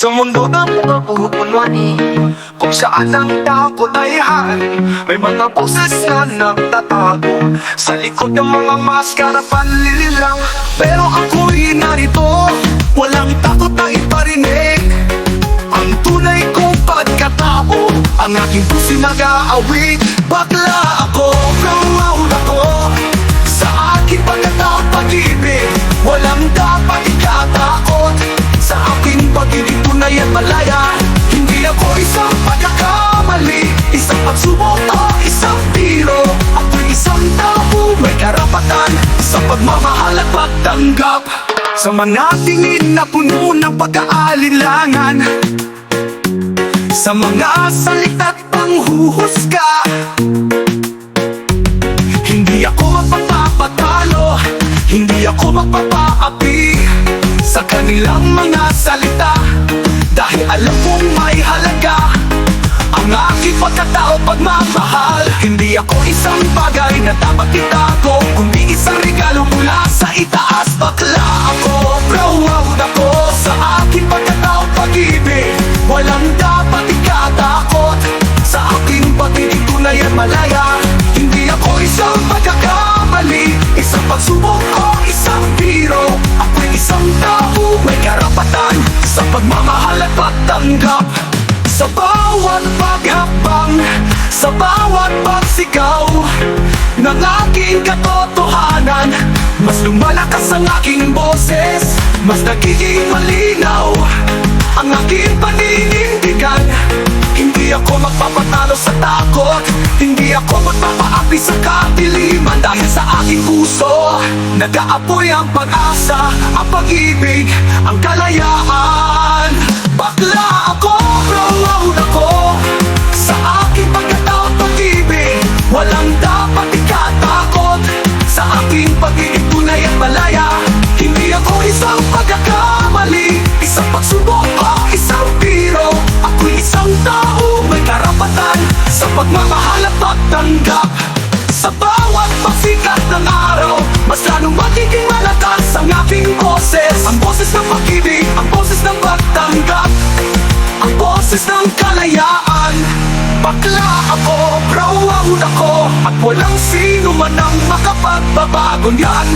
Sa mundo ng pagpupunwani, kung saan ang takot ay hari, may mga boses na nagtatago sa likod ng mga maskara panlililang. Pero ako'y narito, walang takot na iparinig ang tunay kong pagkatao, ang aking puso'y nag-aawit. Bakla ako, proud ako sa aking pagkatao, pag-ibig. Walang dapat ikatakot sa aking pag-ibig, tunay at malaya. Hindi ako isang pagkakamali, isang pagsubok o isang biro. Ako'y isang tao, may karapatan sa pagmamahal at pagtanggap sa mga tingin na puno ng pag-aalinlangan, sa mga salita't panghuhusga. Hindi ako magpapatalo, hindi ako magpapaapi sa kanilang mga salita, dahil alam kong may halaga ang aking pagkatao, pagmamahal. Hindi ako isang bagay na dapat itago, kundi isang regalo mula sa itaas. Bakla ako, proud ako sa aking pagkatao, pag-ibig. Walang dapat ikatakot sa aking pag-ibig, tunay at malaya. Hindi ako isang pagkakamali, isang pagsubok o isang biro. Ako'y isang tao, may karapatan sa pagmamahal at pagtanggap. Sa bawat paghakbang, sa bawat pagsigaw ng aking katotohanan, mas lumalakas ang aking boses, mas nagiging malinaw ang aking paninindigan. Hindi ako magpapatalo sa takot, hindi ako magpapaapi sa kadiliman, dahil sa aking puso nag-aapoy ang pag-asa, ang pag-ibig, ang kalayaan. Bakla ako, proud ako sa aking pagkatao, pag-ibig. Walang dapat ikatakot sa aking pag-ibig, tunay at malaya. Hindi ako isang pagkakamali, isang pagsubok o isang biro. Ako'y isang tao, may karapatan sa pagmamahal at pagtanggap. Sa bawat pasikat ng araw, mas lalong magiging malakas ang aking boses. Ang boses ng pag-ibig, ang boses ng pagtanggap, ang boses ng kalayaan. Bakla ako, proud ako, at walang sino man ang makapagbabago niyan.